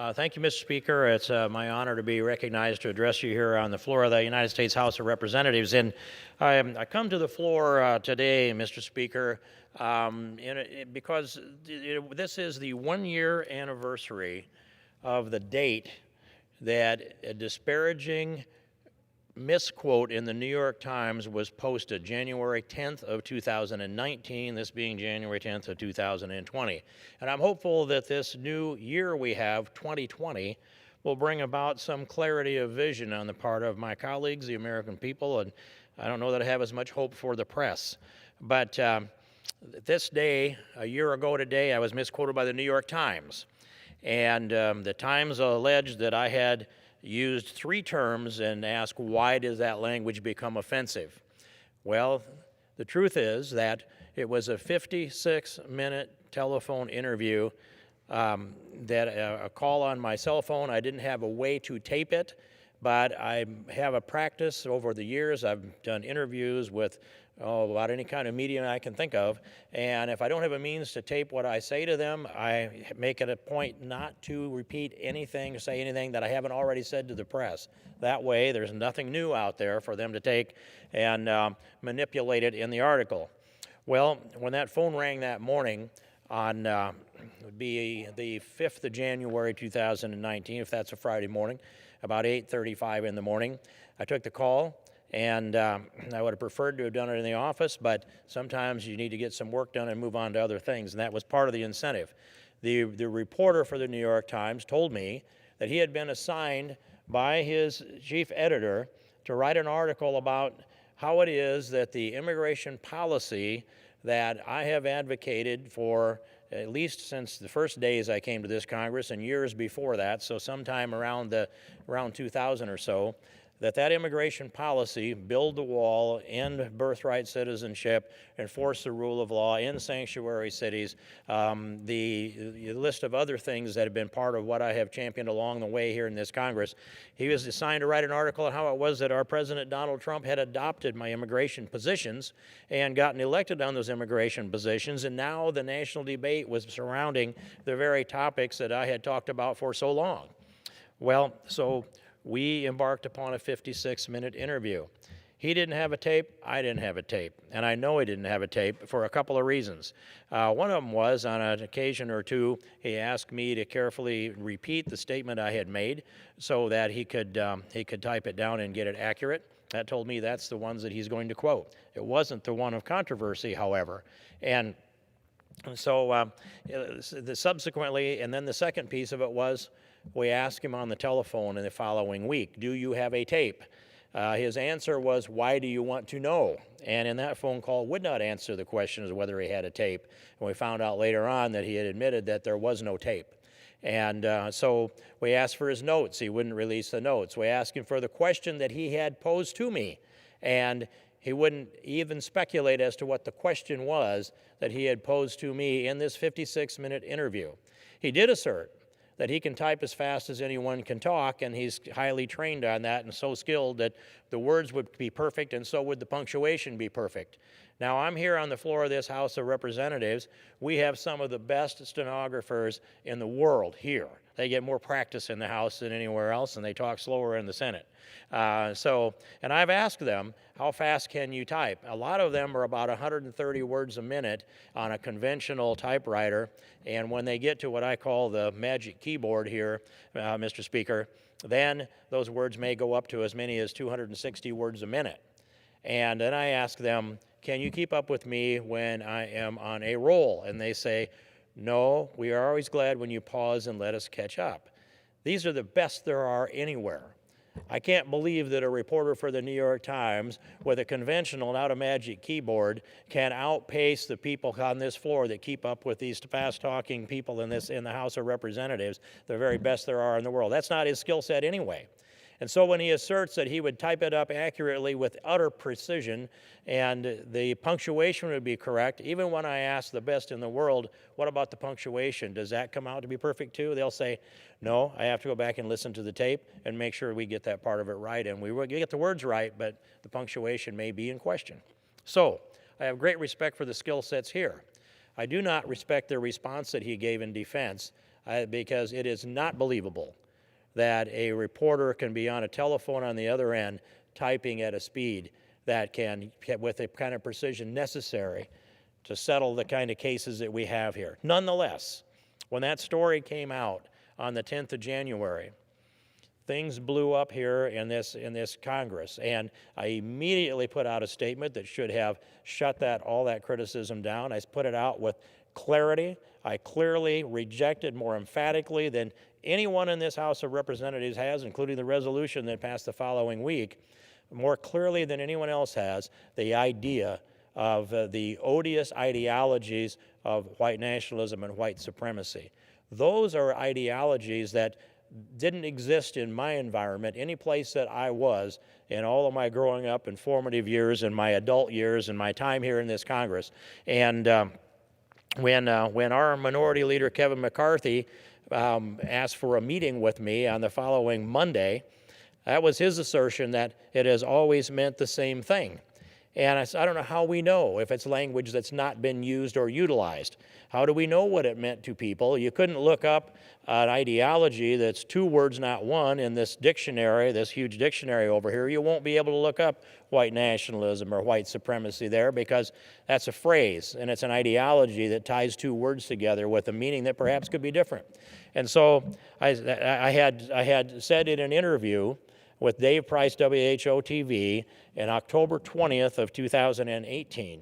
Thank you, Mr. Speaker. It's my honor to be recognized to address you here on the floor of the United States House of Representatives. And I come to the floor today, Mr. Speaker, because this is the one-year anniversary of the date that a disparaging misquote in the New York Times was posted, January 10th of 2019, this being January 10th of 2020. And I'm hopeful that this new year we have, 2020, will bring about some clarity of vision on the part of my colleagues, the American people, and I don't know that I have as much hope for the press. But this day, a year ago today, I was misquoted by the New York Times. And the Times alleged that I had used three terms and asked, why does that language become offensive? Well, the truth is that it was a 56-minute telephone interview, a call on my cell phone. I didn't have a way to tape it, but I have a practice over the years. I've done interviews with about any kind of medium I can think of, and if I don't have a means to tape what I say to them, I make it a point not to repeat anything or say anything that I haven't already said to the press. That way, there's nothing new out there for them to take and manipulate it in the article. Well, when that phone rang that morning on would be the 5th of January 2019, if that's a Friday morning, about 8:35 in the morning, I took the call. And I would have preferred to have done it in the office, but sometimes you need to get some work done and move on to other things, and that was part of the incentive. The reporter for the New York Times told me that he had been assigned by his chief editor to write an article about how it is that the immigration policy that I have advocated for at least since the first days I came to this Congress and years before that, so sometime around 2000 or so, that immigration policy, build the wall, end birthright citizenship, enforce the rule of law in sanctuary cities, the list of other things that have been part of what I have championed along the way here in this Congress. He was assigned to write an article on how it was that our President Donald Trump had adopted my immigration positions and gotten elected on those immigration positions, and now the national debate was surrounding the very topics that I had talked about for so long. Well, so we embarked upon a 56-minute interview. He didn't have a tape, I didn't have a tape, and I know he didn't have a tape for a couple of reasons. One of them was, on an occasion or two, he asked me to carefully repeat the statement I had made so that he could type it down and get it accurate. That told me that's the ones that he's going to quote. It wasn't the one of controversy, however. And so subsequently, and then the second piece of it was, we asked him on the telephone in the following week, do you have a tape? His answer was, why do you want to know? And in that phone call would not answer the question as whether he had a tape. And we found out later on that he had admitted that there was no tape. And so we asked for his notes. He wouldn't release the notes. We asked him for the question that he had posed to me. And he wouldn't even speculate as to what the question was that he had posed to me in this 56-minute interview. He did assert that he can type as fast as anyone can talk, and he's highly trained on that and so skilled that the words would be perfect and so would the punctuation be perfect. Now, I'm here on the floor of this House of Representatives. We have some of the best stenographers in the world here. They get more practice in the House than anywhere else, and they talk slower in the Senate. And I've asked them, how fast can you type? A lot of them are about 130 words a minute on a conventional typewriter, and when they get to what I call the magic keyboard here, Mr. Speaker, then those words may go up to as many as 260 words a minute. And then I ask them, can you keep up with me when I am on a roll? And they say, no, we are always glad when you pause and let us catch up. These are the best there are anywhere. I can't believe that a reporter for the New York Times with a conventional, not a magic keyboard, can outpace the people on this floor that keep up with these fast-talking people in the House of Representatives, the very best there are in the world. That's not his skill set anyway. And so when he asserts that he would type it up accurately with utter precision and the punctuation would be correct, even when I ask the best in the world, what about the punctuation? Does that come out to be perfect too? They'll say, no, I have to go back and listen to the tape and make sure we get that part of it right. And we will get the words right, but the punctuation may be in question. So I have great respect for the skill sets here. I do not respect the response that he gave in defense because it is not believable that a reporter can be on a telephone on the other end typing at a speed that can, with the kind of precision necessary to settle the kind of cases that we have here. Nonetheless, when that story came out on the 10th of January, things blew up here in this Congress, and I immediately put out a statement that should have shut all that criticism down. I put it out with clarity. I clearly rejected more emphatically than anyone in this House of Representatives has, including the resolution that passed the following week, more clearly than anyone else has, the idea of the odious ideologies of white nationalism and white supremacy. Those are ideologies that didn't exist in my environment, any place that I was in all of my growing up and formative years and my adult years and my time here in this Congress. And when our minority leader, Kevin McCarthy, asked for a meeting with me on the following Monday, that was his assertion that it has always meant the same thing. And I said, I don't know how we know if it's language that's not been used or utilized. How do we know what it meant to people? You couldn't look up an ideology that's two words, not one, in this dictionary, this huge dictionary over here. You won't be able to look up white nationalism or white supremacy there because that's a phrase, and it's an ideology that ties two words together with a meaning that perhaps could be different. And so I had said in an interview with Dave Price, WHO-TV, in October 20th of 2018.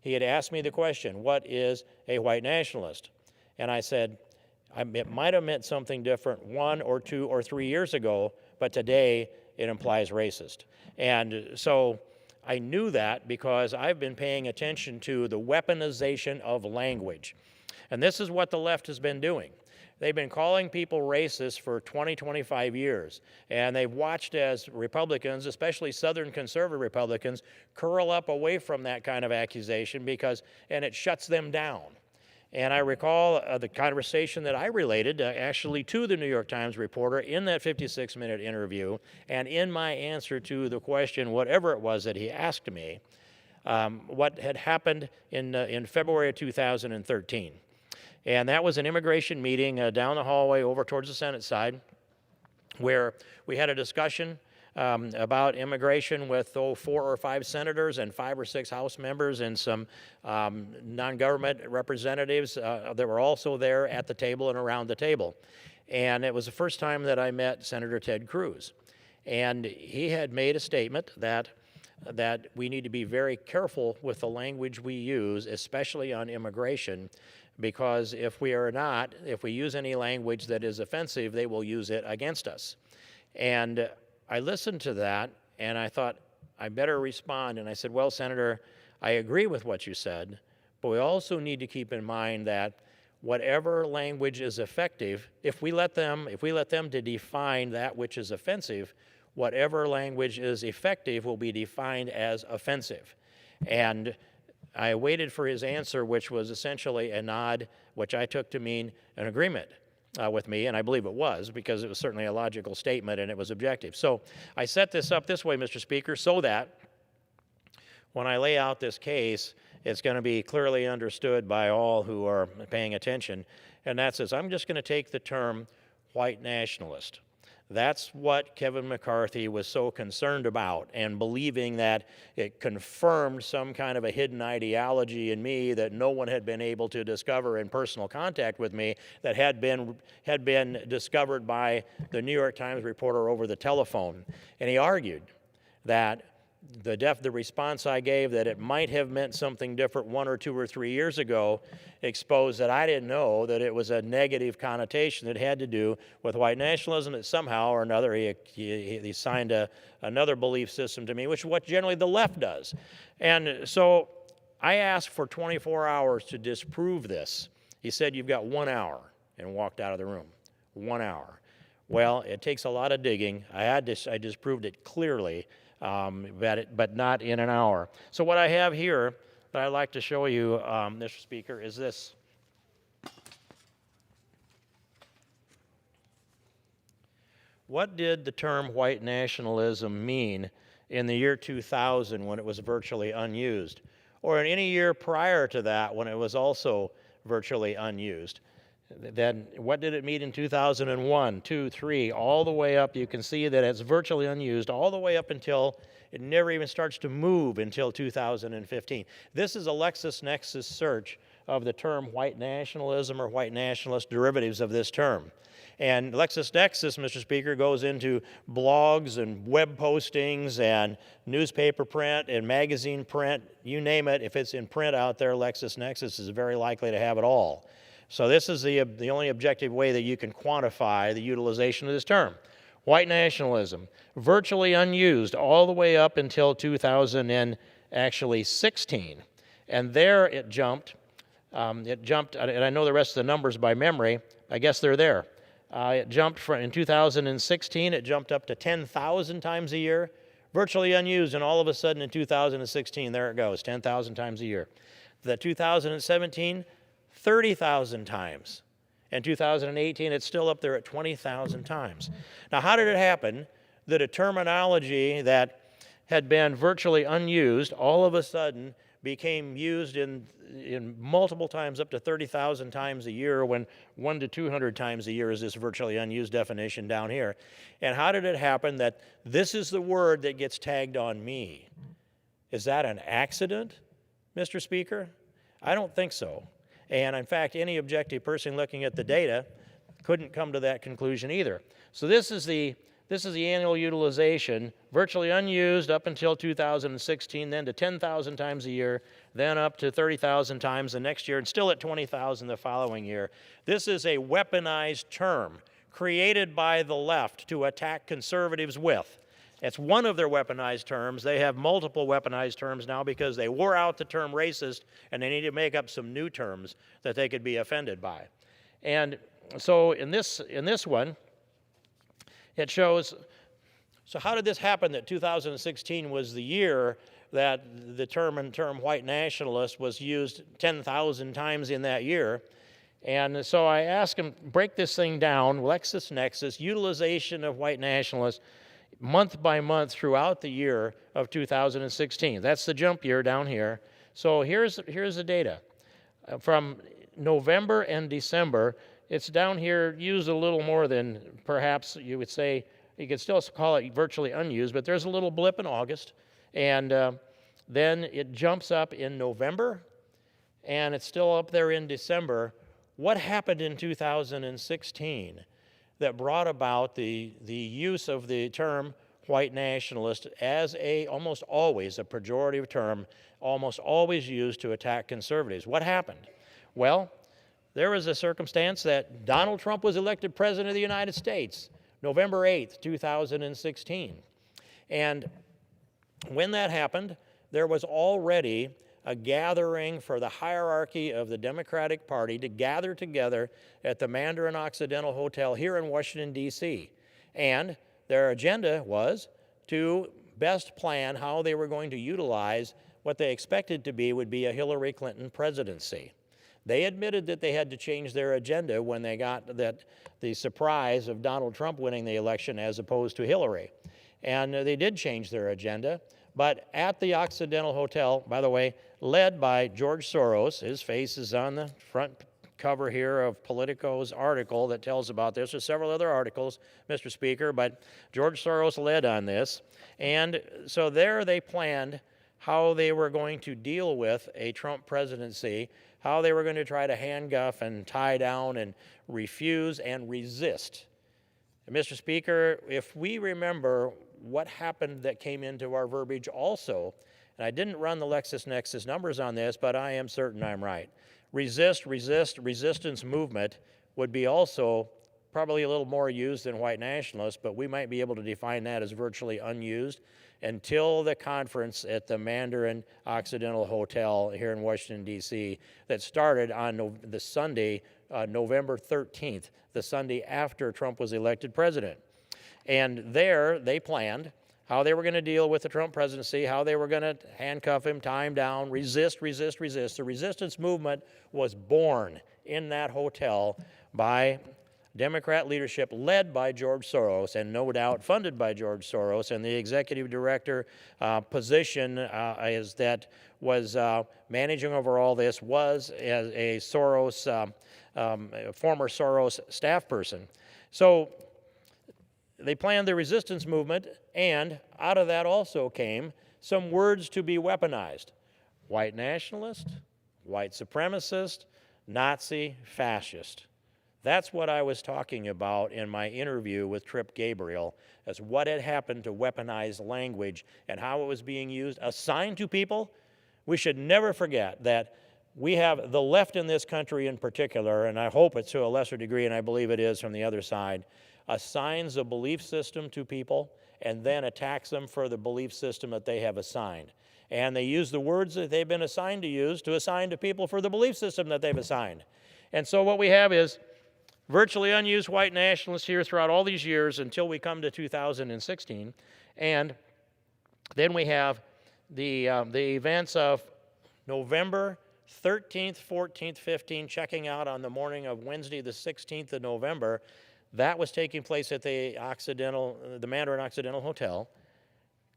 He had asked me the question, what is a white nationalist? And I said, it might have meant something different 1 or 2 or 3 years ago, but today it implies racist. And so I knew that because I've been paying attention to the weaponization of language. And this is what the left has been doing. They've been calling people racist for 20, 25 years, and they've watched as Republicans, especially Southern conservative Republicans, curl up away from that kind of accusation and it shuts them down. And I recall the conversation that I related actually to the New York Times reporter in that 56-minute interview, and in my answer to the question, whatever it was that he asked me, what had happened in February of 2013. And that was an immigration meeting down the hallway over towards the Senate side where we had a discussion about immigration with 4 or 5 senators and 5 or 6 House members and some non-government representatives that were also there at the table and around the table. And it was the first time that I met Senator Ted Cruz. And he had made a statement that we need to be very careful with the language we use, especially on immigration, because if we use any language that is offensive, they will use it against us. And I listened to that, and I thought, I better respond. And I said, well, Senator, I agree with what you said, but we also need to keep in mind that whatever language is effective, if we let them to define that which is offensive, whatever language is effective will be defined as offensive. And I waited for his answer, which was essentially a nod, which I took to mean an agreement with me, and I believe it was, because it was certainly a logical statement and it was objective. So I set this up this way, Mr. Speaker, so that when I lay out this case, it's going to be clearly understood by all who are paying attention, and that says I'm just going to take the term white nationalist. That's what Kevin McCarthy was so concerned about, and believing that it confirmed some kind of a hidden ideology in me that no one had been able to discover in personal contact with me, that had been discovered by the New York Times reporter over the telephone. And he argued that the response I gave, that it might have meant something different 1 or 2 or 3 years ago, exposed that I didn't know that it was a negative connotation that had to do with white nationalism, that somehow or another he signed another belief system to me, which is what generally the left does. And so I asked for 24 hours to disprove this. He said, you've got 1 hour, and walked out of the room. 1 hour. Well, it takes a lot of digging. I disproved it clearly, but not in an hour. So what I have here that I'd like to show you, Mr. Speaker, is this. What did the term white nationalism mean in the year 2000 when it was virtually unused, or in any year prior to that when it was also virtually unused? Then what did it mean in 2001, 2, 3, all the way up? You can see that it's virtually unused all the way up until it never even starts to move until 2015. This is a LexisNexis search of the term white nationalism or white nationalist derivatives of this term. And LexisNexis, Mr. Speaker, goes into blogs and web postings and newspaper print and magazine print, you name it. If it's in print out there, LexisNexis is very likely to have it all. So this is the only objective way that you can quantify the utilization of this term. White nationalism, virtually unused all the way up until 2016. And there it jumped, and I know the rest of the numbers by memory. I guess they're there. It jumped in 2016, it jumped up to 10,000 times a year, virtually unused, and all of a sudden in 2016, there it goes, 10,000 times a year. The 2017, 30,000 times. In 2018, it's still up there at 20,000 times. Now, how did it happen that a terminology that had been virtually unused all of a sudden became used in multiple times, up to 30,000 times a year, when 100 to 200 times a year is this virtually unused definition down here? And how did it happen that this is the word that gets tagged on me? Is that an accident, Mr. Speaker? I don't think so. And in fact, any objective person looking at the data couldn't come to that conclusion either. So this is the annual utilization, virtually unused up until 2016, then to 10,000 times a year, then up to 30,000 times the next year, and still at 20,000 the following year. This is a weaponized term created by the left to attack conservatives with. It's one of their weaponized terms. They have multiple weaponized terms now because they wore out the term racist, and they need to make up some new terms that they could be offended by. And so in this one, it shows, so how did this happen that 2016 was the year that the term white nationalist was used 10,000 times in that year? And so I asked him, break this thing down, LexisNexis, utilization of white nationalists, month by month throughout the year of 2016. That's the jump year down here. So here's the data. From November and December, it's down here used a little more than perhaps you would say. You could still call it virtually unused, but there's a little blip in August. And then it jumps up in November, and it's still up there in December. What happened in 2016 that brought about the use of the term white nationalist as almost always a pejorative term, almost always used to attack conservatives? What happened? Well, there was a circumstance that Donald Trump was elected president of the United States, November 8th, 2016. And when that happened, there was already a gathering for the hierarchy of the Democratic Party to gather together at the Mandarin Occidental Hotel here in Washington, D.C. And their agenda was to best plan how they were going to utilize what they expected to be would be a Hillary Clinton presidency. They admitted that they had to change their agenda when they got the surprise of Donald Trump winning the election as opposed to Hillary. And they did change their agenda. But at the Occidental Hotel, by the way, led by George Soros, his face is on the front cover here of Politico's article that tells about this. There's several other articles, Mr. Speaker, but George Soros led on this. And so there they planned how they were going to deal with a Trump presidency, how they were going to try to handcuff and tie down and refuse and resist. And Mr. Speaker, if we remember what happened that came into our verbiage also, and I didn't run the LexisNexis numbers on this, but I am certain I'm right. Resistance movement would be also probably a little more used than white nationalists, but we might be able to define that as virtually unused until the conference at the Mandarin Occidental Hotel here in Washington, D.C. that started on the Sunday, November 13th, the Sunday after Trump was elected president. And there they planned how they were going to deal with the Trump presidency, how they were going to handcuff him, tie him down, resist. The resistance movement was born in that hotel by Democrat leadership led by George Soros and no doubt funded by George Soros, and the executive director position is that was managing over all this was as a Soros, former Soros staff person. So they planned the resistance movement, and out of that also came some words to be weaponized: white nationalist, white supremacist, Nazi, fascist. That's what I was talking about in my interview with Trip Gabriel, as what had happened to weaponized language and how it was being used, assigned to people. We should never forget that we have the left in this country in particular, and I hope it's to a lesser degree, and I believe it is from the other side, assigns a belief system to people and then attacks them for the belief system that they have assigned. And they use the words that they've been assigned to use to assign to people for the belief system that they've assigned. And so what we have is virtually unused white nationalists here throughout all these years until we come to 2016. And then we have the events of November 13th, 14th, 15th, checking out on the morning of Wednesday, the 16th of November. That was taking place at the Mandarin Occidental Hotel.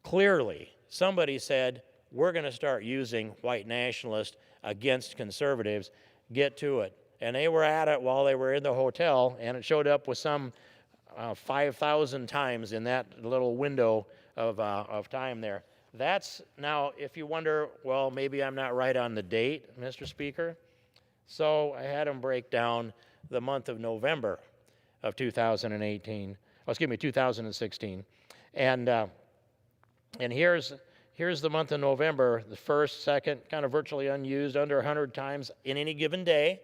Clearly, somebody said, we're going to start using white nationalists against conservatives. Get to it. And they were at it while they were in the hotel, and it showed up with some 5,000 times in that little window of time there. That's now, if you wonder, well, maybe I'm not right on the date, Mr. Speaker. So I had them break down the month of November of 2016. And here's the month of November, the first, second, kind of virtually unused, under 100 times in any given day,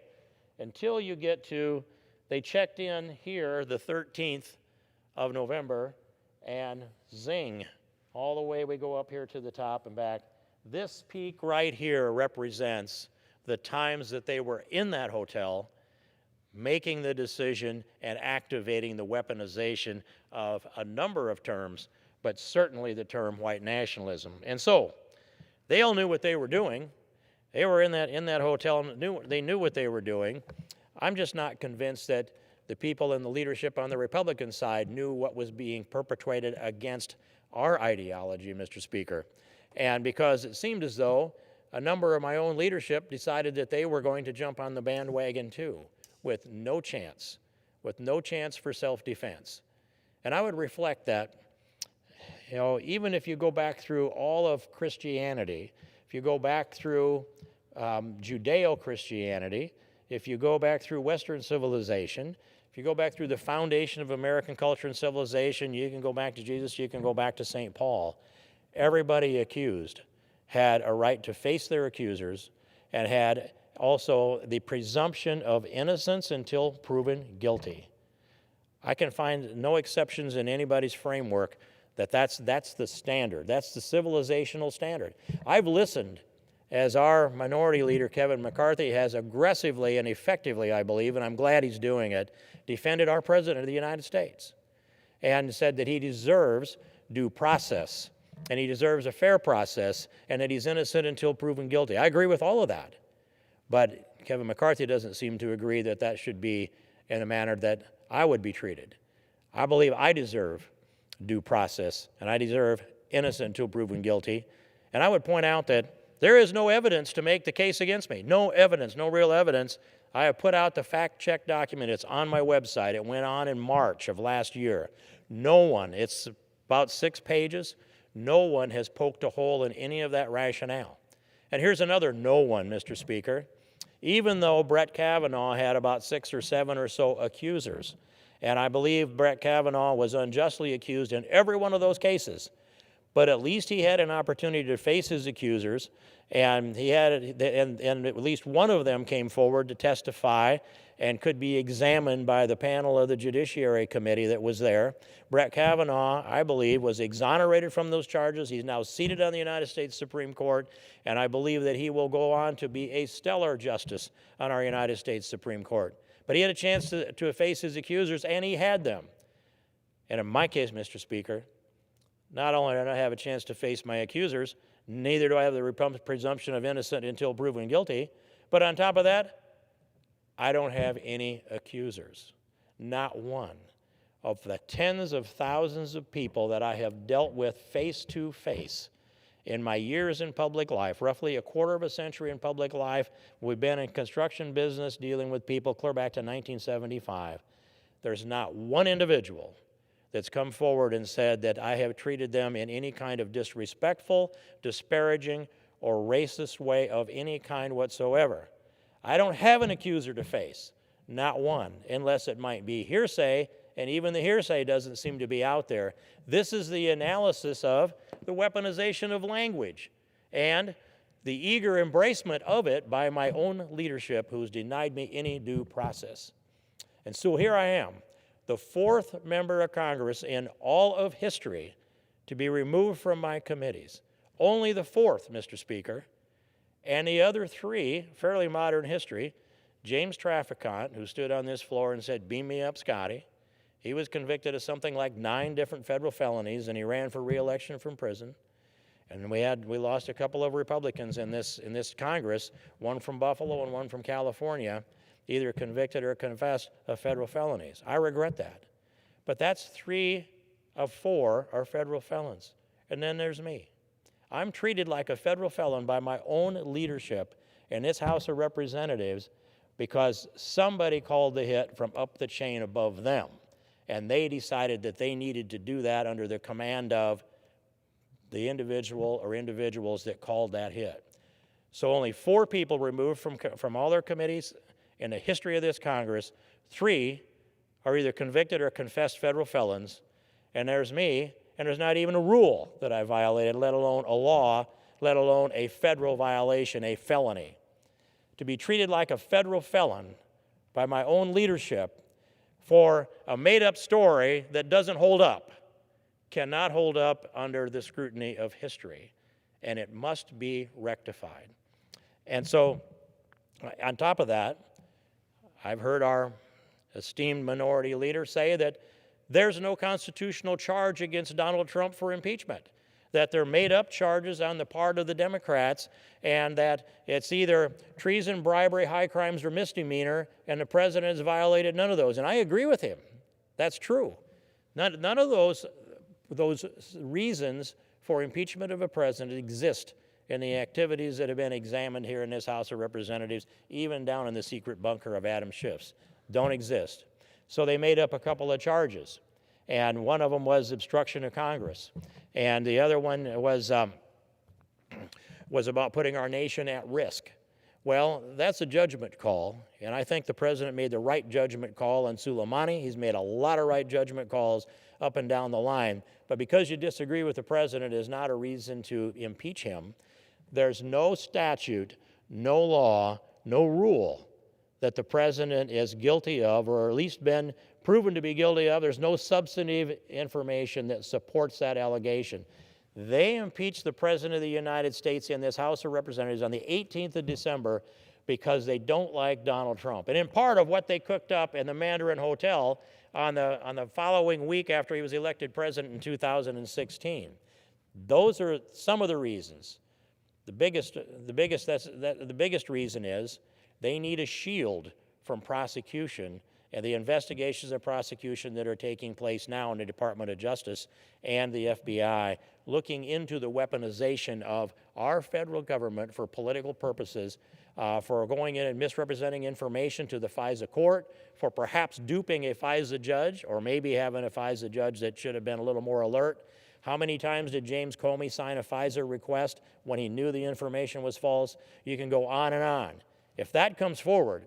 until you get to, they checked in here the 13th of November, and zing, all the way we go up here to the top and back. This peak right here represents the times that they were in that hotel making the decision and activating the weaponization of a number of terms, but certainly the term white nationalism. And so they all knew what they were doing. They were in that hotel and they knew what they were doing. I'm just not convinced that the people in the leadership on the Republican side knew what was being perpetrated against our ideology, Mr. Speaker. And because it seemed as though a number of my own leadership decided that they were going to jump on the bandwagon too, with no chance for self-defense. And I would reflect that, even if you go back through all of Christianity, if you go back through Judeo-Christianity, if you go back through Western civilization, if you go back through the foundation of American culture and civilization, you can go back to Jesus, you can go back to St. Paul. Everybody accused had a right to face their accusers and had also the presumption of innocence until proven guilty. I can find no exceptions in anybody's framework that's the standard. That's the civilizational standard. I've listened as our minority leader, Kevin McCarthy, has aggressively and effectively, I believe, and I'm glad he's doing it, defended our President of the United States and said that he deserves due process and he deserves a fair process and that he's innocent until proven guilty. I agree with all of that. But Kevin McCarthy doesn't seem to agree that that should be in a manner that I would be treated. I believe I deserve due process and I deserve innocent until proven guilty. And I would point out that there is no evidence to make the case against me. No evidence, no real evidence. I have put out the fact-check document. It's on my website. It went on in March of last year. No one, it's about 6 pages, no one has poked a hole in any of that rationale. And here's another no one, Mr. Speaker. Even though Brett Kavanaugh had about 6 or 7 or so accusers, and I believe Brett Kavanaugh was unjustly accused in every one of those cases, but at least he had an opportunity to face his accusers, and and at least one of them came forward to testify and could be examined by the panel of the Judiciary Committee that was there. Brett Kavanaugh, I believe, was exonerated from those charges. He's now seated on the United States Supreme Court, and I believe that he will go on to be a stellar justice on our United States Supreme Court. But he had a chance to face his accusers, and he had them. And in my case, Mr. Speaker, not only do I have a chance to face my accusers, neither do I have the presumption of innocent until proven guilty, but on top of that, I don't have any accusers. not one of the tens of thousands of people that I have dealt with face to face in my years in public life, roughly a quarter of a century in public life. We've been in construction business dealing with people clear back to 1975. There's not one individual that's come forward and said that I have treated them in any kind of disrespectful, disparaging, or racist way of any kind whatsoever. I don't have an accuser to face, not one, unless it might be hearsay, and even the hearsay doesn't seem to be out there. This is the analysis of the weaponization of language and the eager embracement of it by my own leadership, who's denied me any due process. And so here I am, the fourth member of Congress in all of history to be removed from my committees. Only the fourth, Mr. Speaker. And the other three, fairly modern history, James Traficant, who stood on this floor and said, "Beam me up, Scotty." He was convicted of something like 9 different federal felonies, and he ran for re-election from prison. And we lost a couple of Republicans in this Congress, one from Buffalo and one from California, either convicted or confessed of federal felonies. I regret that. But that's 3 of 4 are federal felons. And then there's me. I'm treated like a federal felon by my own leadership in this House of Representatives because somebody called the hit from up the chain above them. And they decided that they needed to do that under the command of the individual or individuals that called that hit. So only 4 people removed from all their committees in the history of this Congress. 3 are either convicted or confessed federal felons. And there's me, and there's not even a rule that I violated, let alone a law, let alone a federal violation, a felony. To be treated like a federal felon by my own leadership for a made-up story that doesn't hold up cannot hold up under the scrutiny of history, and it must be rectified. And so, on top of that, I've heard our esteemed minority leader say that there's no constitutional charge against Donald Trump for impeachment, that they're made-up charges on the part of the Democrats, and that it's either treason, bribery, high crimes, or misdemeanor, and the president has violated none of those. And I agree with him. That's true. None of those reasons for impeachment of a president exist in the activities that have been examined here in this House of Representatives, even down in the secret bunker of Adam Schiff's. Don't exist. So they made up a couple of charges. And one of them was obstruction of Congress. And the other one was about putting our nation at risk. Well, that's a judgment call, and I think the president made the right judgment call on Soleimani. He's made a lot of right judgment calls up and down the line. But because you disagree with the president is not a reason to impeach him. There's no statute, no law, no rule that the president is guilty of, or at least been proven to be guilty of. There's no substantive information that supports that allegation. They impeached the President of the United States in this House of Representatives on the 18th of December because they don't like Donald Trump. And in part of what they cooked up in the Mandarin Hotel on the following week after he was elected president in 2016. Those are some of the reasons. The biggest reason is they need a shield from prosecution and the investigations of prosecution that are taking place now in the Department of Justice and the FBI, looking into the weaponization of our federal government for political purposes, for going in and misrepresenting information to the FISA court, for perhaps duping a FISA judge, or maybe having a FISA judge that should have been a little more alert. How many times did James Comey sign a FISA request when he knew the information was false? You can go on and on. If that comes forward,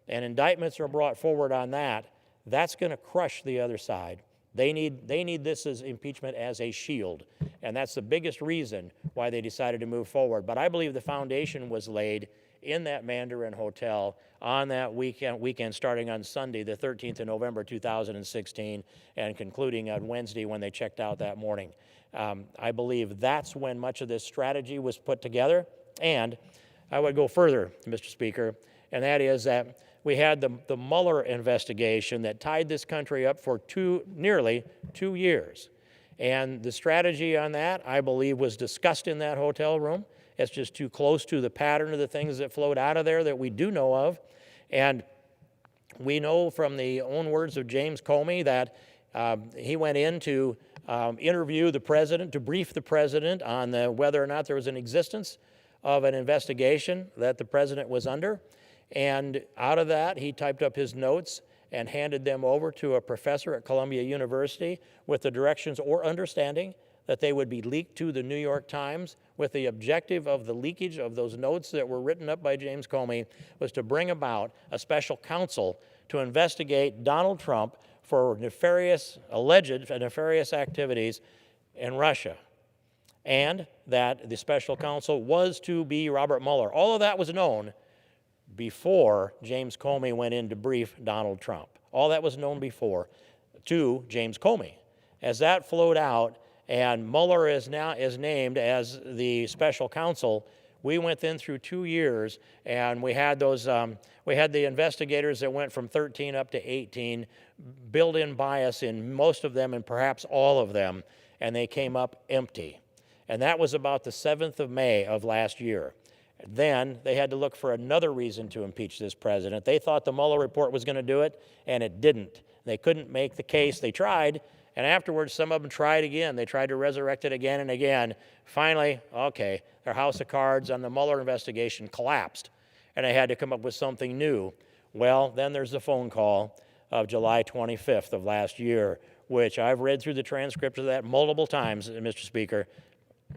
and indictments are brought forward on that, that's going to crush the other side. They need this as impeachment as a shield, and that's the biggest reason why they decided to move forward. But I believe the foundation was laid in that Mandarin Hotel on that weekend starting on Sunday, the 13th of November, 2016, and concluding on Wednesday when they checked out that morning. I believe that's when much of this strategy was put together, and I would go further, Mr. Speaker, and that is that we had the Mueller investigation that tied this country up for nearly 2 years. And the strategy on that, I believe, was discussed in that hotel room. It's just too close to the pattern of the things that flowed out of there that we do know of. And We know from the own words of James Comey that he went in to interview the president, to brief the president on whether or not there was an existence of an investigation that the president was under. And out of that, he typed up his notes and handed them over to a professor at Columbia University with the directions or understanding that they would be leaked to the New York Times, with the objective of the leakage of those notes that were written up by James Comey was to bring about a special counsel to investigate Donald Trump for alleged nefarious activities in Russia, and that the special counsel was to be Robert Mueller. All of that was known before James Comey went in to brief Donald Trump. All that was known before to James Comey. As that flowed out, and Mueller is named as the special counsel, we went then through 2 years, and we had the investigators that went from 13 up to 18, built-in bias in most of them and perhaps all of them, and they came up empty. And that was about the 7th of May of last year. Then they had to look for another reason to impeach this president. They thought the Mueller report was going to do it, and it didn't. They couldn't make the case. They tried, and afterwards some of them tried again. They tried to resurrect it again and again. Finally, okay, their house of cards on the Mueller investigation collapsed, and they had to come up with something new. Well, then there's the phone call of July 25th of last year, which I've read through the transcript of that multiple times, Mr. Speaker.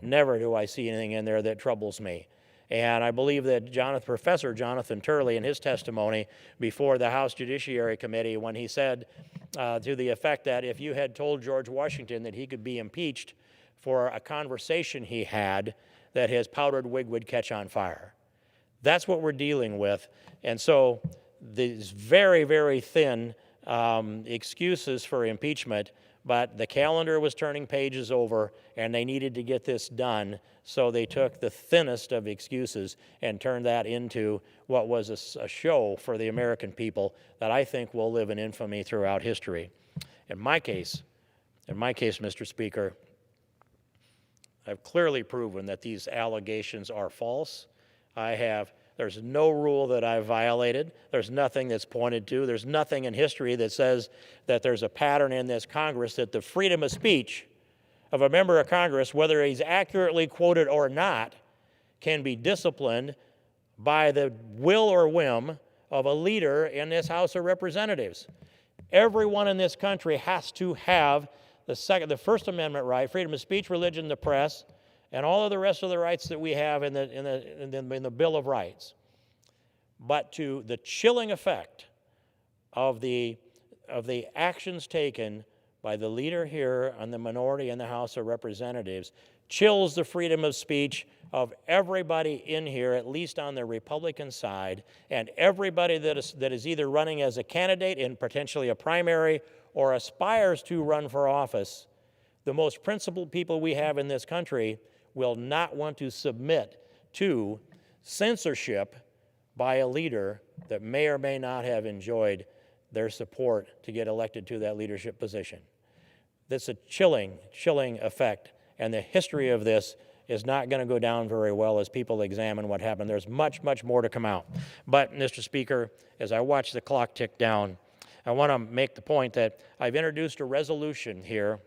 Never do I see anything in there that troubles me. And I believe that Professor Jonathan Turley, in his testimony before the House Judiciary Committee, when he said to the effect that if you had told George Washington that he could be impeached for a conversation he had, that his powdered wig would catch on fire. That's what we're dealing with. And so these very, very thin excuses for impeachment, but the calendar was turning pages over, and they needed to get this done. So they took the thinnest of excuses and turned that into what was a show for the American people that I think will live in infamy throughout history. In my case, Mr. Speaker, I've clearly proven that these allegations are false. There's no rule that I've violated. There's nothing that's pointed to. There's nothing in history that says that there's a pattern in this Congress that the freedom of speech of a member of Congress, whether he's accurately quoted or not, can be disciplined by the will or whim of a leader in this House of Representatives. Everyone in this country has to have the First Amendment right, freedom of speech, religion, the press, and all of the rest of the rights that we have in the Bill of Rights. But to the chilling effect of the actions taken by the leader here and the minority in the House of Representatives chills the freedom of speech of everybody in here, at least on the Republican side, and everybody that is either running as a candidate in potentially a primary or aspires to run for office. The most principled people we have in this country will not want to submit to censorship by a leader that may or may not have enjoyed their support to get elected to that leadership position. That's a chilling effect, and the history of this is not going to go down very well as people examine what happened. There's much, much more to come out. But, Mr. Speaker, as I watch the clock tick down, I want to make the point that I've introduced a resolution here,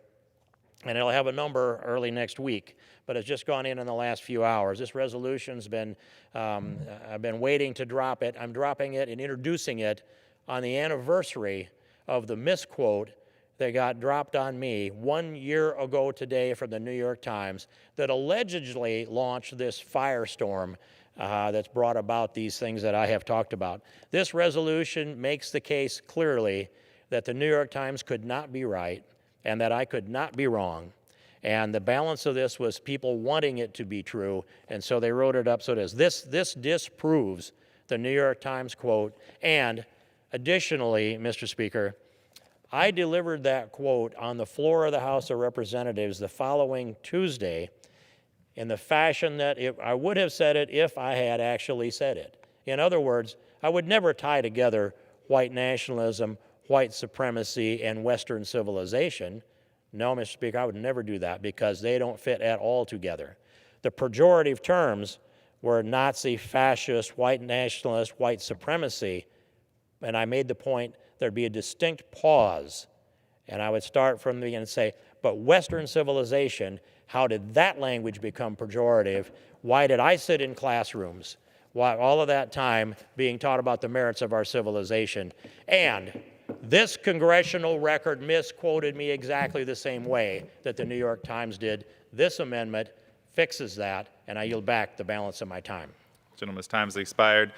and it'll have a number early next week, but it's just gone in the last few hours. This resolution's been, I've been waiting to drop it. I'm dropping it and introducing it on the anniversary of the misquote that got dropped on me 1 year ago today from the New York Times that allegedly launched this firestorm that's brought about these things that I have talked about. This resolution makes the case clearly that the New York Times could not be right and that I could not be wrong. And the balance of this was people wanting it to be true, and so they wrote it up so it is. This disproves the New York Times quote, and additionally, Mr. Speaker, I delivered that quote on the floor of the House of Representatives the following Tuesday in the fashion that I would have said it if I had actually said it. In other words, I would never tie together white nationalism, white supremacy, and Western civilization. No, Mr. Speaker, I would never do that because they don't fit at all together. The pejorative terms were Nazi, fascist, white nationalist, white supremacy. and I made the point there'd be a distinct pause, and I would start from the beginning and say, but Western civilization, how did that language become pejorative? Why did I sit in classrooms while all of that time being taught about the merits of our civilization? And this congressional record misquoted me exactly the same way that the New York Times did. This amendment fixes that, and I yield back the balance of my time. Gentleman's time has expired.